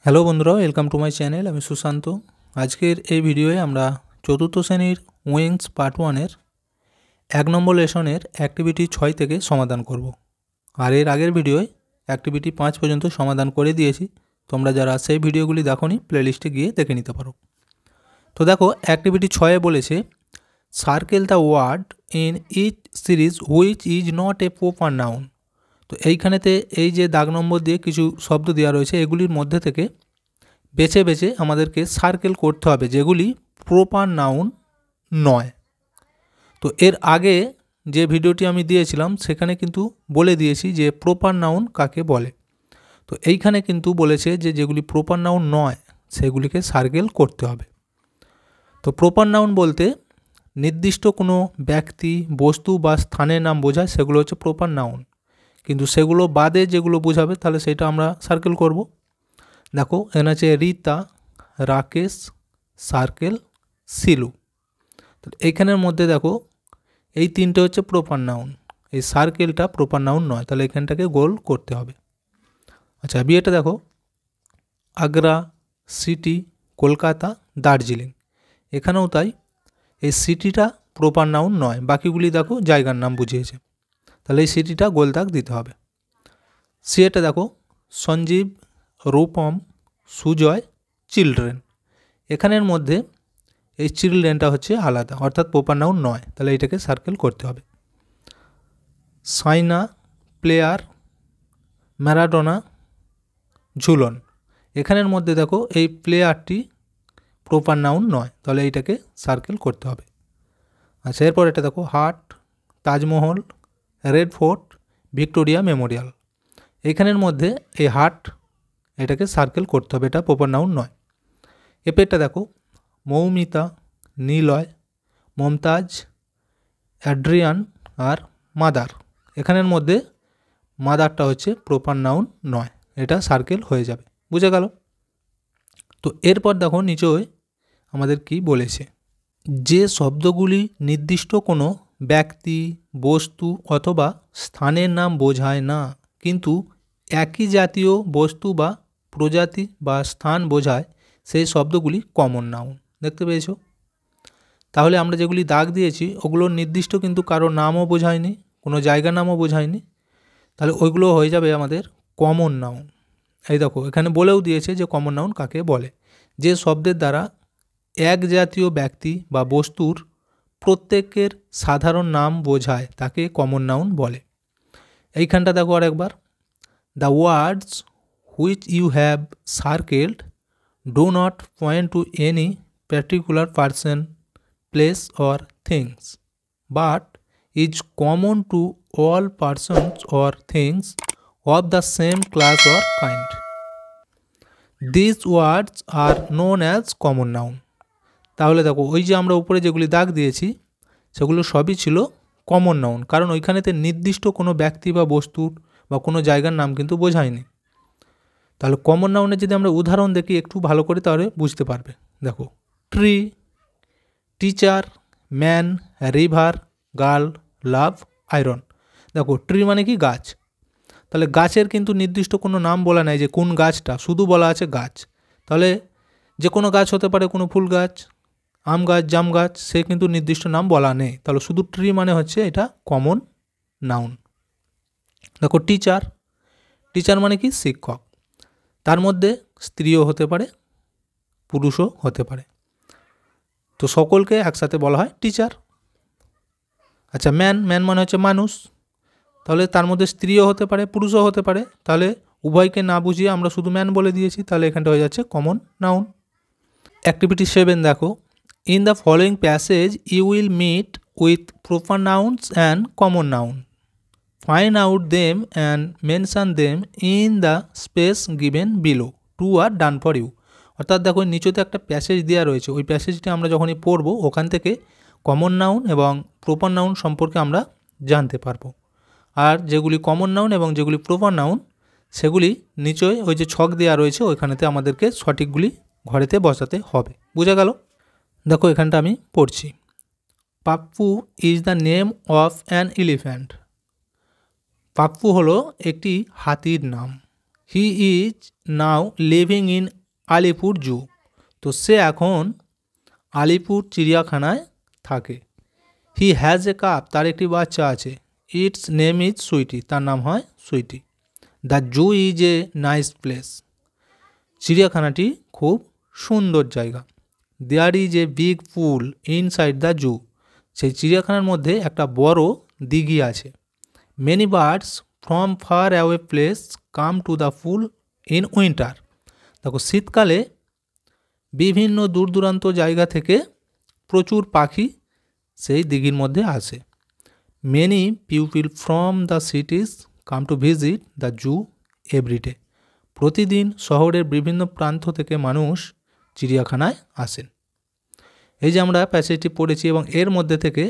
Hello বন্ধুরা, welcome to my channel. আমি সুশান্ত। আজকের এই ভিডিওয়ে আমরা চতুর্থ শ্রেণীর উইংস পার্ট 1-এর 1 নম্বর লেসনের অ্যাক্টিভিটি 6 থেকে সমাধান করব। আর এর আগের ভিডিওয় অ্যাক্টিভিটি 5 পর্যন্ত সমাধান করে দিয়েছি। তোমরা যারা সেই ভিডিওগুলি দেখোনি প্লেলিস্টে গিয়ে দেখে নিতে পারো। তো দেখো, অ্যাক্টিভিটি 6-এ বলেছে circle the word in each series which is not a proper noun. তো এইখানেতে এই যে দাগ নম্বর দিয়ে কিছু শব্দ দেওয়া রয়েছে, এগুলির মধ্যে থেকে বেছে বেছে আমাদেরকে সার্কেল করতে হবে যেগুলি প্রপার নাউন নয়। তো এর আগে যে ভিডিওটি আমি দিয়েছিলাম সেখানে কিন্তু বলে দিয়েছি যে প্রপার নাউন কাকে বলে। তো এইখানে কিন্তু বলেছে যে যেগুলি প্রপার নাউন নয় সেগুলিকে সার্কেল করতে হবে। তো প্রপার নাউন বলতে নির্দিষ্ট কোনো ব্যক্তি, বস্তু বা স্থানের নাম বোঝায়, সেগুলো হচ্ছে প্রপার নাউন। কিন্তু সেগুলো বাদে যেগুলো বোঝাবে তাহলে সেটা আমরা সার্কেল করব। দেখো, এখানে আছে রীতা, রাকেশ, সার্কেল, সিলু। তো এইখানের মধ্যে দেখো এই তিনটে হচ্ছে প্রপার নাউন, এই সার্কেলটা প্রপার নাউন নয়, তাহলে এখানটাকে গোল করতে হবে। আচ্ছা, বিয়েটা দেখো আগ্রা, সিটি, কলকাতা, দার্জিলিং। এখানেও তাই, এই সিটিটা প্রপার নাউন নয়, বাকিগুলি দেখো জায়গার নাম বুঝিয়েছে, তাহলে এই সিটিটা গোল দাগ দিতে হবে। সিএটা দেখো সঞ্জীব, রূপম, সুজয়, চিলড্রেন। এখানের মধ্যে এই চিলড্রেনটা হচ্ছে আলাদা, অর্থাৎ প্রপার নাউন নয়, তাহলে এটাকে সার্কেল করতে হবে। Saina, player, Maradona, Jhulan. এখানের মধ্যে দেখো এই প্লেয়ারটি প্রপার নাউন নয়, তাহলে এইটাকে সার্কেল করতে হবে। আচ্ছা, এরপর এটা দেখো হাট, Taj Mahal, red fort, Victoria Memorial. এখানের মধ্যে এই হাট, এটাকে সার্কেল করতে হবে, এটা প্রপার নাউন নয়। এরপরটা দেখো মৌমিতা, নিলয়, মমতাজ, অ্যাড্রিয়ান আর মাদার। এখানের মধ্যে মাদারটা হচ্ছে প্রপার নাউন নয়, এটা সার্কেল হয়ে যাবে, বুঝে গেল? তো এরপর দেখো নিচে আমাদের কি বলেছে, যে শব্দগুলি নির্দিষ্ট কোনো ব্যক্তি, বস্তু অথবা স্থানের নাম বোঝায় না কিন্তু একই জাতীয় বস্তু বা প্রজাতি বা স্থান বোঝায়, সেই শব্দগুলি কমন নাউন। দেখতে পেয়েছো? তাহলে আমরা যেগুলি দাগ দিয়েছি ওগুলোর নির্দিষ্ট কিন্তু কারো নামও বোঝায়নি, কোনো জায়গার নামও বোঝায়নি, তাহলে ওইগুলো হয়ে যাবে আমাদের কমন নাউন। এই দেখো এখানে বলেও দিয়েছে যে কমন নাউন কাকে বলে, যে শব্দের দ্বারা এক জাতীয় ব্যক্তি বা বস্তুর প্রত্যেকের সাধারণ নাম বোঝায় তাকে কমন নাউন বলে। এইখানটা দেখো আরেকবার, the words which you have circled do not point to any particular person, place or things, but is common to all persons or things of the same class or kind. These words are known as common noun. তাহলে দেখো ওই যে আমরা উপরে যেগুলি দাগ দিয়েছি সেগুলো সবই ছিল কমন নাউন, কারণ ওইখানেতে নির্দিষ্ট কোনো ব্যক্তি বা বস্তুর বা কোনো জায়গার নাম কিন্তু বোঝায়নি। তাহলে কমন নাউনের যদি আমরা উদাহরণ দেখি একটু ভালো করে, তাহলে বুঝতে পারবে। দেখো tree, teacher, man, river, girl, love, iron. দেখো ট্রি মানে কি গাছ, তাহলে গাছের কিন্তু নির্দিষ্ট কোনো নাম বলা নাই যে কোন গাছটা, শুধু বলা আছে গাছ। তাহলে যে কোনো গাছ হতে পারে, কোনো ফুল গাছ, আম গাছ, জাম গাছ, সে কিন্তু নির্দিষ্ট নাম বলা নেই, তাহলে শুধু ট্রি মানে হচ্ছে এটা কমন নাউন। দেখো টিচার, টিচার মানে কি শিক্ষক, তার মধ্যে স্ত্রীও হতে পারে, পুরুষও হতে পারে, তো সকলকে একসাথে বলা হয় টিচার। আচ্ছা ম্যান, ম্যান মানে হচ্ছে মানুষ, তাহলে তার মধ্যে স্ত্রীও হতে পারে, পুরুষও হতে পারে, তাহলে উভয়কে না বুঝিয়ে আমরা শুধু ম্যান বলে দিয়েছি, তাহলে এখানটা হয়ে যাচ্ছে কমন নাউন। অ্যাক্টিভিটি 7 দেখো, in the following passage you will meet with proper nouns and common noun, find out them and mention them in the space given below, two are done for you. অর্থাৎ দেখো নিচেতে একটা passage দেওয়া রয়েছে, ওই প্যাসেজটি আমরা যখনই পড়বো ওখান থেকে কমন নাউন এবং প্রপার নাউন সম্পর্কে আমরা জানতে পারবো। আর যেগুলি কমন নাউন এবং যেগুলি প্রপার নাউন সেগুলি নিচে ওই যে ছক দেওয়া রয়েছে ওইখানেতে আমাদেরকে সঠিকগুলি ঘরেতে বসাতে হবে, বুঝা গেল? দেখো এখানটা আমি পড়ছি, Pappu is the name of an elephant. Pappu হলো একটি হাতির নাম। He is now living in Alipore zoo. তো সে এখন আলিপুর চিড়িয়াখানায় থাকে। হি হ্যাজ এ কাপ, তার একটি বাচ্চা আছে। ইটস নেম ইজ সুইটি, তার নাম হয় Sweety. The zoo is a nice place, চিড়িয়াখানাটি খুব সুন্দর জায়গা। There is a big pool inside the zoo, সেই চিড়িয়াখানার মধ্যে একটা বড় দিঘি আছে। Many birds from far away place come to the pool in winter. দেখো শীতকালে বিভিন্ন দূর দূরান্ত জায়গা থেকে প্রচুর পাখি সেই দিঘির মধ্যে আসে। Many people from the cities come to visit the zoo everyday. প্রতিদিন শহরের বিভিন্ন প্রান্ত থেকে মানুষ চিড়িয়াখানায় আসেন। এই যে আমরা প্যাসেজটি পড়েছি এবং এর মধ্যে থেকে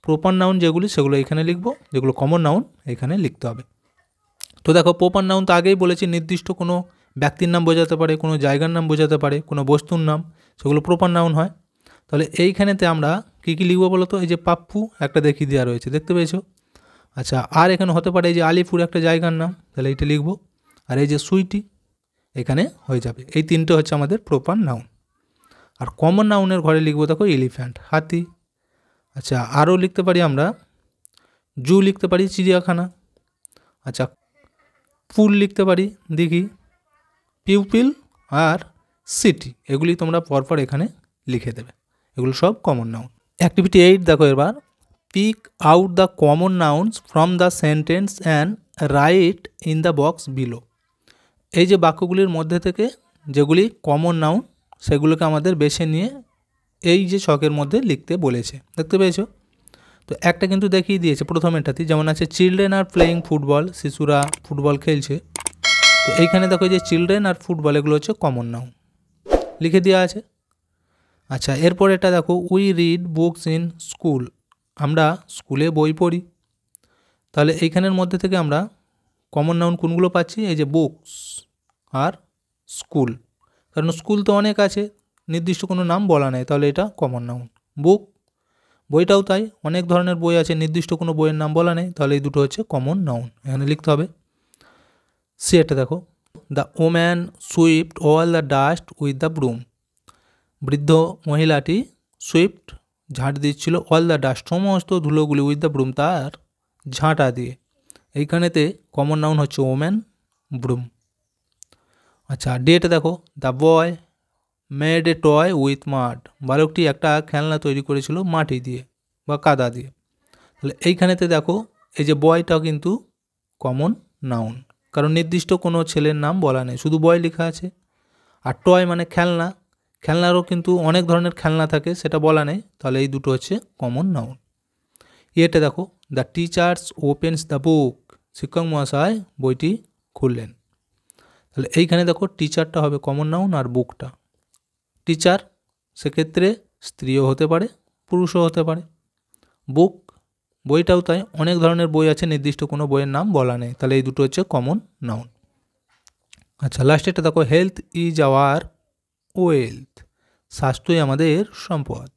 প্রপার নাউন যেগুলি সেগুলো এখানে লিখব, যেগুলো কমন নাউন এখানে লিখতে হবে। তো দেখো প্রপার নাউন তো আগেই বলেছি, নির্দিষ্ট কোনো ব্যক্তির নাম বোঝাতে পারে, কোনো জায়গার নাম বোঝাতে পারে, কোনো বস্তুর নাম, সেগুলো প্রপার নাউন হয়। তাহলে এইখানেতে আমরা কী কী লিখবো বলো তো? এই যে পাপ্পু একটা দেখিয়ে দেওয়া রয়েছে, দেখতে পেয়েছো? আচ্ছা, আর এখানে হতে পারে এই যে আলিপুর একটা জায়গার নাম, তাহলে এইটা লিখবো। আর এই যে সুইটি এখানে হয়ে যাবে। এই তিনটে হচ্ছে আমাদের প্রপার নাউন। আর কমন নাউনের ঘরে লিখবো দেখো এলিফ্যান্ট, হাতি। আচ্ছা, আরও লিখতে পারি আমরা জু, লিখতে পারি চিড়িয়াখানা। আচ্ছা, পুল লিখতে পারি দিঘি, পিউপিল আর সিটি, এগুলি তোমরা পরপর এখানে লিখে দেবে। এগুলো সব কমন নাউন। অ্যাক্টিভিটি 8 দেখো এবার, pick out the common nouns from the sentence and write in the box below. এই যে বাক্যগুলির মধ্যে থেকে যেগুলি কমন নাউন সেগুলোকে আমাদের বেছে নিয়ে এই যে ছকের মধ্যে লিখতে বলেছে, দেখতে পেয়েছো? তো একটা কিন্তু দেখিয়ে দিয়েছে প্রথমেরটাতে, যেমন আছে চিলড্রেন আর প্লেয়িং ফুটবল, শিশুরা ফুটবল খেলছে। তো এইখানে দেখো যে চিলড্রেন আর ফুটবল এগুলো হচ্ছে কমন নাউন, লিখে দেওয়া আছে। আচ্ছা, এরপর এটা দেখো we read books in school, আমরা স্কুলে বই পড়ি। তাহলে এইখানের মধ্যে থেকে আমরা কমন নাউন কোনগুলো পাচ্ছি? এই যে বুকস আর স্কুল, কারণ স্কুল তো অনেক আছে, নির্দিষ্ট কোনো নাম বলা নেই, তাহলে এটা কমন নাউন। বুক, বইটাও তাই, অনেক ধরনের বই আছে, নির্দিষ্ট কোনো বইয়ের নাম বলা নেই, তাহলে এই দুটো হচ্ছে কমন নাউন, এখানে লিখতে হবে। সে এটা দেখো, the woman sweeped all the dust with the broom, বৃদ্ধ মহিলাটি সুইফট ঝাঁট দিচ্ছিল অল দ্য ডাস্ট, সমস্ত ধুলোগুলি, উইথ দ্য ব্রুম তার ঝাঁটা দিয়ে। এইখানেতে কমন নাউন হচ্ছে ওম্যান, ব্রুম। আচ্ছা, ডেটা দেখো, the boy made a toy with mud, বালকটি একটা খেলনা তৈরি করেছিল মাটি দিয়ে বা কাদা দিয়ে। তাহলে এইখানেতে দেখো এই যে বয়টা কিন্তু কমন নাউন, কারণ নির্দিষ্ট কোনো ছেলের নাম বলা নেই, শুধু বয় লেখা আছে। আর টয় মানে খেলনা, খেলনারও কিন্তু অনেক ধরনের খেলনা থাকে, সেটা বলা নেই, তাহলে এই দুটো হচ্ছে কমন নাউন। এটা দেখো, the teachers opens the book, শিক্ষক মহাশয় বইটি খুললেন। তাহলে এইখানে দেখো টিচারটা হবে কমন নাউন আর বুকটা। টিচার সেক্ষেত্রে স্ত্রীও হতে পারে, পুরুষও হতে পারে। বুক, বইটাও তাই, অনেক ধরনের বই আছে, নির্দিষ্ট কোনো বইয়ের নাম বলা নেই, তাহলে এই দুটো হচ্ছে কমন নাউন। আচ্ছা, লাস্টেরটা দেখো, হেলথ ইজ আওয়ার ওয়েলথ, স্বাস্থ্যই আমাদের সম্পদ।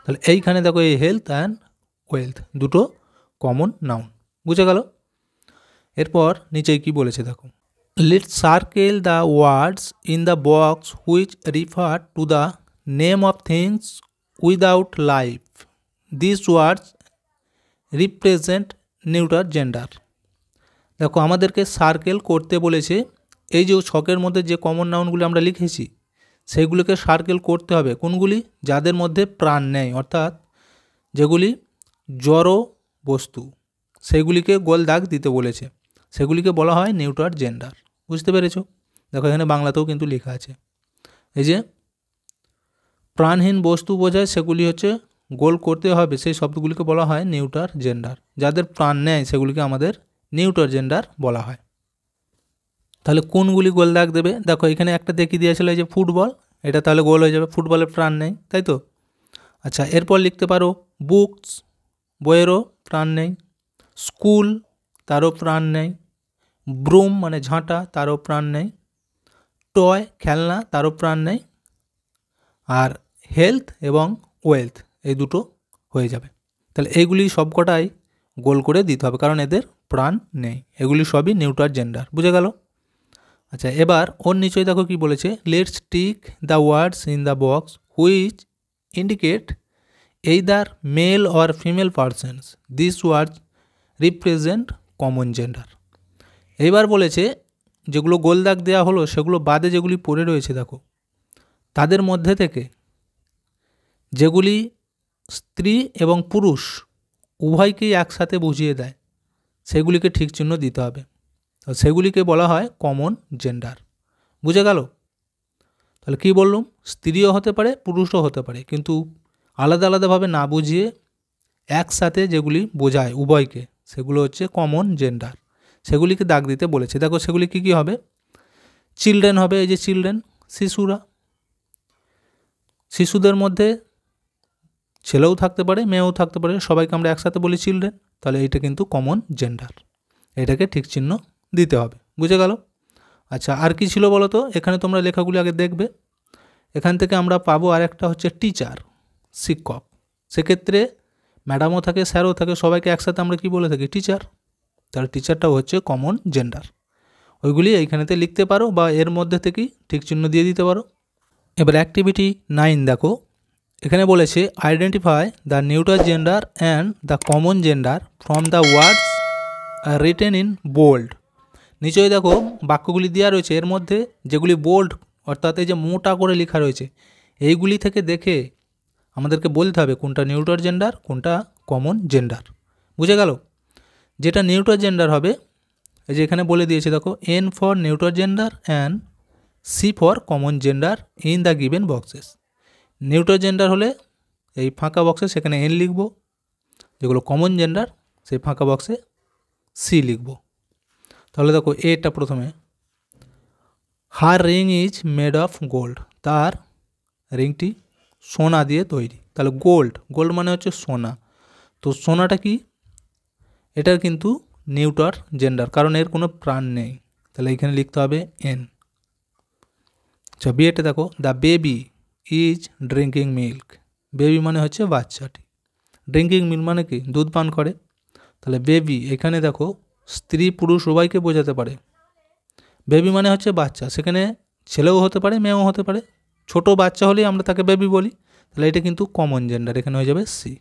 তাহলে এইখানে দেখো এই হেলথ অ্যান্ড ওয়েলথ দুটো কমন নাউন, বুঝে গেল? এরপর নিচে কি বলেছে দেখো, let's circle the words in the box which refer to the name of things without life, this words represent neuter gender. দেখো আমাদেরকে সার্কেল করতে বলেছে, এই যে ছকের মধ্যে যে কমন নাউনগুলি আমরা লিখেছি সেইগুলোকে সার্কেল করতে হবে। কোনগুলি? যাদের মধ্যে প্রাণ নেই, অর্থাৎ যেগুলি জড় বস্তু, সেগুলিকে গোল দাগ দিতে বলেছে, সেগুলিকে বলা হয় নিউটার জেন্ডার। বুঝতে পেরেছো? দেখো এখানে বাংলাতেও কিন্তু লেখা আছে, এই যে প্রাণহীন বস্তু বোঝায় সেগুলি হচ্ছে গোল করতে হবে, সেই শব্দগুলিকে বলা হয় নিউটার জেন্ডার। যাদের প্রাণ নেয় সেগুলিকে আমাদের নিউটার জেন্ডার বলা হয়। তাহলে কোনগুলি গোল দাগ দেবে? দেখো এখানে একটা দেখিয়ে দিয়েছিল এই যে ফুটবল, এটা তাহলে গোল হয়ে যাবে, ফুটবলের প্রাণ নেই, তাই তো? আচ্ছা, এরপর লিখতে পারো বুকস, বইয়েরও প্রাণ নেই। স্কুল, তারও প্রাণ নেই। ব্রুম মানে ঝাঁটা, তারও প্রাণ নেই। টয় খেলনা, তারও প্রাণ নেই। আর হেলথ এবং ওয়েলথ এই দুটো হয়ে যাবে। তাহলে এইগুলি সবকটাই গোল করে দিতে হবে, কারণ এদের প্রাণ নেই, এগুলি সবই নিউটার জেন্ডার। বুঝে গেল? আচ্ছা, এবার ওর নিচয় দেখো কি বলেছে, let's tick the words in the box which indicate either male or female persons. These words represent common gender. এইবার বলেছে যেগুলো গোল দাগ দেওয়া হলো সেগুলো বাদে যেগুলি পড়ে রয়েছে দেখো, তাদের মধ্যে থেকে যেগুলি স্ত্রী এবং পুরুষ উভয়কেই একসাথে বুঝিয়ে দেয় সেগুলিকে ঠিক চিহ্ন দিতে হবে। সেগুলিকে বলা হয় কমন জেন্ডার। বুঝে গেল? তাহলে কি বললাম, স্ত্রীও হতে পারে পুরুষও হতে পারে, কিন্তু আলাদা আলাদাভাবে না বুঝিয়ে একসাথে যেগুলি বোঝায় উভয়কে সেগুলো হচ্ছে কমন জেন্ডার। সেগুলিকে দাগ দিতে বলেছে। দেখো সেগুলি কী কী হবে, চিলড্রেন হবে, এই যে চিলড্রেন শিশুরা, শিশুদের মধ্যে ছেলেও থাকতে পারে মেয়েও থাকতে পারে, সবাইকে আমরা একসাথে বলি চিলড্রেন, তাহলে এইটা কিন্তু কমন জেন্ডার, এটাকে ঠিক চিহ্ন দিতে হবে। বুঝে গেল? আচ্ছা, আর কি ছিল বলো তো, এখানে তোমরা লেখাগুলি আগে দেখবে। এখান থেকে আমরা পাবো আর একটা হচ্ছে টিচার, শিক্ষক। সেক্ষেত্রে ম্যাডামও থাকে স্যারও থাকে, সবাইকে একসাথে আমরা কি বলে থাকি, টিচার। তাহলে টিচারটাও হচ্ছে কমন জেন্ডার। ওইগুলি এইখানেতে লিখতে পারো বা এর মধ্যে থেকেই ঠিক চিহ্ন দিয়ে দিতে পারো। এবার অ্যাক্টিভিটি 9 দেখো, এখানে বলেছে identify the neutral gender and the common gender from the words written in bold. নিচেই দেখো বাক্যগুলি দেওয়া রয়েছে, এর মধ্যে যেগুলি বোল্ড অর্থাৎ এই যে মোটা করে লেখা রয়েছে এইগুলি থেকে দেখে আমাদেরকে বলতে হবে কোনটা নিউট্রাল জেন্ডার কোনটা কমন জেন্ডার। বুঝে গেল? যেটা নিউট্রাল জেন্ডার হবে এই যে এখানে বলে দিয়েছে দেখো, N for neutral gender and C for common gender in the given boxes. Neutral gender হলে এই ফাঁকা বক্সে সেখানে এন লিখব, যেগুলো কমন জেন্ডার সেই ফাঁকা বক্সে সি লিখব। তাহলে দেখো এটা প্রথমে, her ring is made of gold, তার রিংটি সোনা দিয়ে তৈরি। তাহলে গোল্ড, গোল্ড মানে হচ্ছে সোনা, তো সোনাটা কি, এটার কিন্তু নিউট্রাল জেন্ডার, কারণ এর কোনো প্রাণ নেই, তাহলে এখানে লিখতে হবে এন। আচ্ছা, বিয়েটা দেখো, the baby is drinking milk, baby মানে হচ্ছে বাচ্চাটি, ড্রিঙ্কিং মিল্ক মানে কি, দুধ পান করে। তাহলে বেবি এখানে দেখো স্ত্রী পুরুষ উভয়কে বোঝাতে পারে। বেবি মানে হচ্ছে বাচ্চা, সেখানে ছেলেও হতে পারে মেয়েও হতে পারে, ছোট বাচ্চা হলেই আমরা তাকে বেবি বলি, তাহলে এটা কিন্তু কমন জেন্ডার, এখানে হয়ে যাবে সি।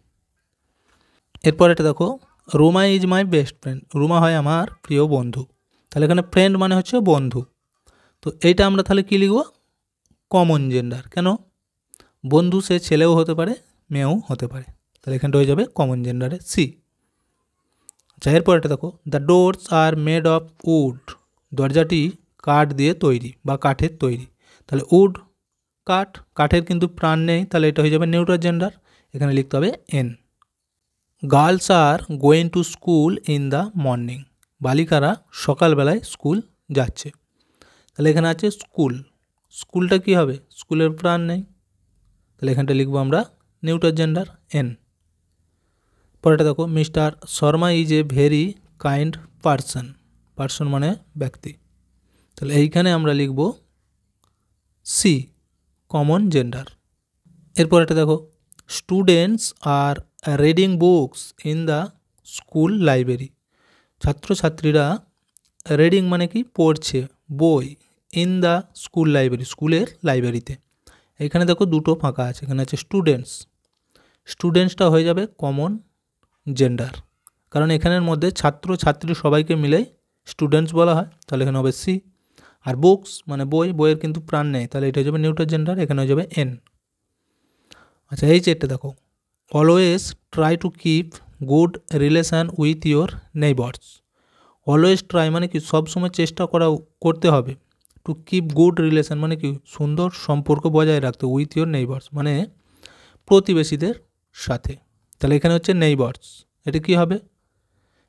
এরপর এটা দেখো, Ruma is my best friend, Ruma হয় আমার প্রিয় বন্ধু, তাহলে এখানে ফ্রেন্ড মানে হচ্ছে বন্ধু, তো এইটা আমরা তাহলে কী লিখব, কমন জেন্ডার। কেন, বন্ধু সে ছেলেও হতে পারে মেয়েও হতে পারে, তাহলে এখানটা হয়ে যাবে কমন জেন্ডারে সি। আচ্ছা, এরপর এটা দেখো, the doors are made of wood, দরজাটি কাঠ দিয়ে তৈরি বা কাঠের তৈরি, তাহলে উড কাঠ, কাঠের কিন্তু প্রাণ নেই, তাহলে এটা হয়ে যাবে নিউট্রাল জেন্ডার, এখানে লিখতে হবে N. Girls are going to school in the morning, বালিকারা সকালবেলায় স্কুল যাচ্ছে, তাহলে এখানে আছে স্কুল, স্কুলটা কী হবে, স্কুলের প্রাণ নেই, তাহলে এখানটা লিখবো আমরা নিউট্রাল জেন্ডার এন। পরেটা দেখো, mister Sharma is a very kind person, person মানে ব্যক্তি, তাহলে এইখানে আমরা লিখব সি কমন জেন্ডার। এরপর এটা দেখো, students are reading books in the school library, ছাত্রছাত্রীরা রিডিং মানে কি পড়ছে বই, ইন দ্য স্কুল লাইব্রেরি স্কুলের লাইব্রেরিতে, এখানে দেখো দুটো ফাঁকা আছে, এখানে আছে স্টুডেন্টস, স্টুডেন্টসটা হয়ে যাবে কমন জেন্ডার, কারণ এখানের মধ্যে ছাত্র ছাত্রী সবাইকে মিলেই স্টুডেন্টস বলা হয়, তাহলে এখানে হবে সি। আর বুকস মানে বই, বইয়ের কিন্তু প্রাণ নেই, তাহলে এটা হয়ে যাবে নিউট্রাল জেন্ডার, এখানে হয়ে যাবে এন। আচ্ছা, এই চেটটা দেখো, always try to keep good relation with your neighbours, always try মানে কি সবসময় চেষ্টা করতে হবে, টু কিপ গুড রিলেশান মানে কি সুন্দর সম্পর্ক বজায় রাখতে, উইথ ইয়োর নেইবার্স মানে প্রতিবেশীদের সাথে, তাহলে এখানে হচ্ছে নেইবার্স, এটা কি হবে,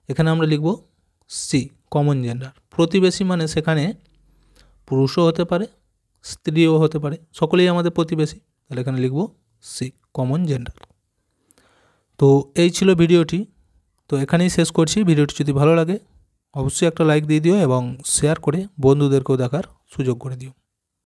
এখানে আমরা লিখব সি কমন জেন্ডার। প্রতিবেশী মানে সেখানে পুরুষও হতে পারে স্ত্রীও হতে পারে, সকলেই আমাদের প্রতিবেশী, তাহলে এখানে লিখব সি কমন জেন্ডার। তো এই ছিল ভিডিওটি, তো এখানেই শেষ করছি। ভিডিওটি যদি ভালো লাগে অবশ্যই একটা লাইক দিয়ে দিও এবং শেয়ার করে বন্ধুদেরকেও দেখার সুযোগ করে দিও।